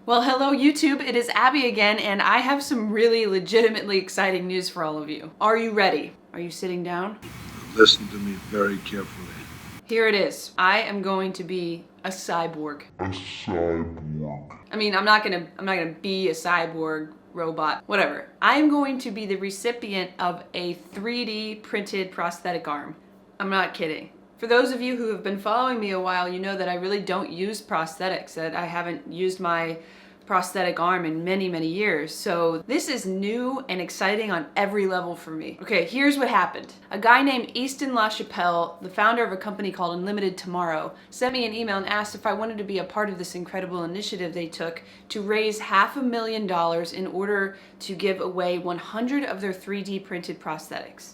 Well, hello YouTube, it is Abby again, and I have some really legitimately exciting news for all of you. Are you ready? Are you sitting down? Listen to me very carefully. Here it is. I am going to be a cyborg. A cyborg. I mean, I'm not gonna be a cyborg robot, whatever. I am going to be the recipient of a 3D printed prosthetic arm. I'm not kidding. For those of you who have been following me a while, you know that I really don't use prosthetics, that I haven't used my prosthetic arm in many, many years. So this is new and exciting on every level for me. Okay, here's what happened. A guy named Easton LaChapelle, the founder of a company called Unlimited Tomorrow, sent me an email and asked if I wanted to be a part of this incredible initiative they took to raise $500,000 in order to give away 100 of their 3D printed prosthetics.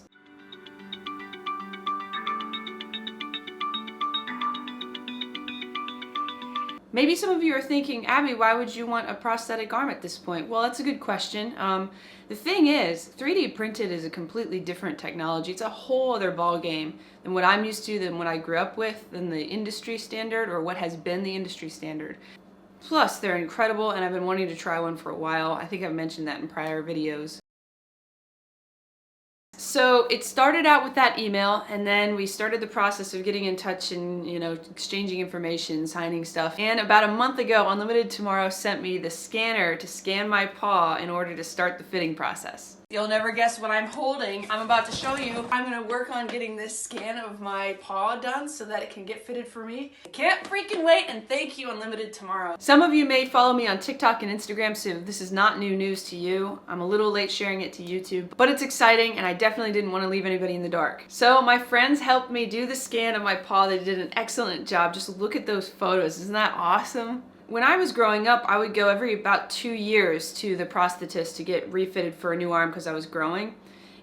Maybe some of you are thinking, Abby, why would you want a prosthetic arm at this point? Well, that's a good question. The thing is, 3D printed is a completely different technology. It's a whole other ball game than what I'm used to, than what I grew up with, than the industry standard, or what has been the industry standard. Plus, they're incredible, and I've been wanting to try one for a while. I think I've mentioned that in prior videos. So it started out with that email, and then we started the process of getting in touch and, exchanging information, signing stuff. And about a month ago, Unlimited Tomorrow sent me the scanner to scan my paw in order to start the fitting process. You'll never guess what I'm holding. I'm about to show you. I'm gonna work on getting this scan of my paw done so that it can get fitted for me. I can't freaking wait, and thank you, Unlimited Tomorrow. Some of you may follow me on TikTok and Instagram, so this is not new news to you. I'm a little late sharing it to YouTube, but it's exciting, and I definitely didn't want to leave anybody in the dark. So my friends helped me do the scan of my paw. They did an excellent job. Just look at those photos. Isn't that awesome? When I was growing up, I would go every about 2 years to the prosthetist to get refitted for a new arm because I was growing.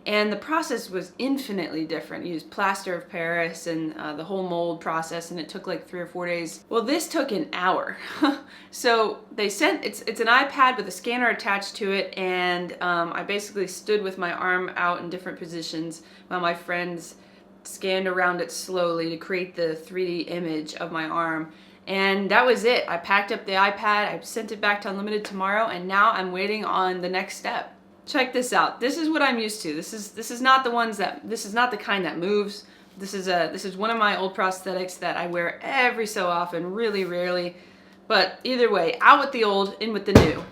And the process was infinitely different. You used plaster of Paris and the whole mold process, and it took like 3 or 4 days. Well, this took an hour. So they sent, it's an iPad with a scanner attached to it, and I basically stood with my arm out in different positions while my friends scanned around it slowly to create the 3D image of my arm. And that was it. I packed up the iPad, I sent it back to Unlimited Tomorrow, and now I'm waiting on the next step. Check this out. This is what I'm used to. This is not the kind that moves. This is one of my old prosthetics that I wear every so often, really rarely. But either way, out with the old, in with the new.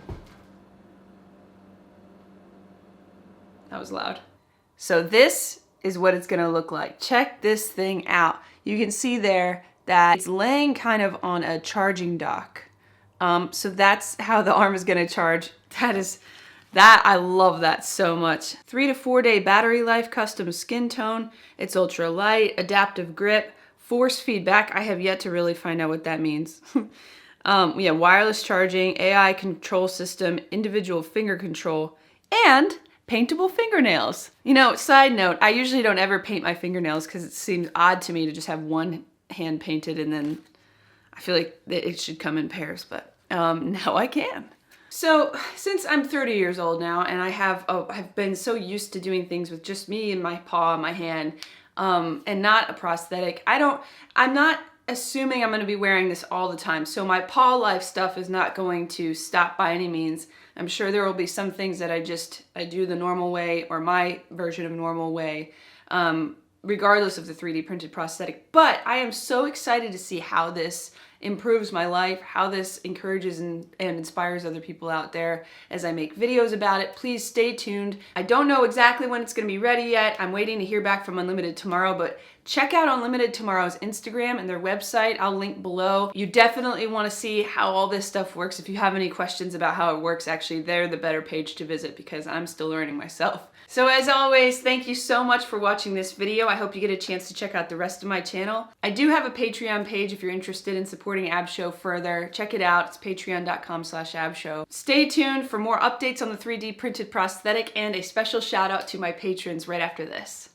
That was loud. So this is what it's gonna look like. Check this thing out. You can see there that it's laying kind of on a charging dock. So that's how the arm is gonna charge. I love that so much. 3 to 4 day battery life, custom skin tone. It's ultra light, adaptive grip, force feedback. I have yet to really find out what that means. Yeah, wireless charging, AI control system, individual finger control, and paintable fingernails. Side note, I usually don't ever paint my fingernails because it seems odd to me to just have one hand painted, and then I feel like it should come in pairs, but now I can. So since I'm 30 years old now, and I have been so used to doing things with just me and my paw and my hand, and not a prosthetic, I'm not assuming I'm going to be wearing this all the time. So my paw life stuff is not going to stop by any means. I'm sure there will be some things that I do the normal way, or my version of normal way, regardless of the 3D printed prosthetic. But I am so excited to see how this improves my life, how this encourages and inspires other people out there as I make videos about it. Please stay tuned. I don't know exactly when it's going to be ready yet. I'm waiting to hear back from Unlimited Tomorrow, but check out Unlimited Tomorrow's Instagram and their website. I'll link below. You definitely want to see how all this stuff works. If you have any questions about how it works, actually, they're the better page to visit because I'm still learning myself. So as always, thank you so much for watching this video. I hope you get a chance to check out the rest of my channel. I do have a Patreon page if you're interested in supporting Abshow further. Check it out. It's patreon.com/abshow. Stay tuned for more updates on the 3D printed prosthetic and a special shout out to my patrons right after this.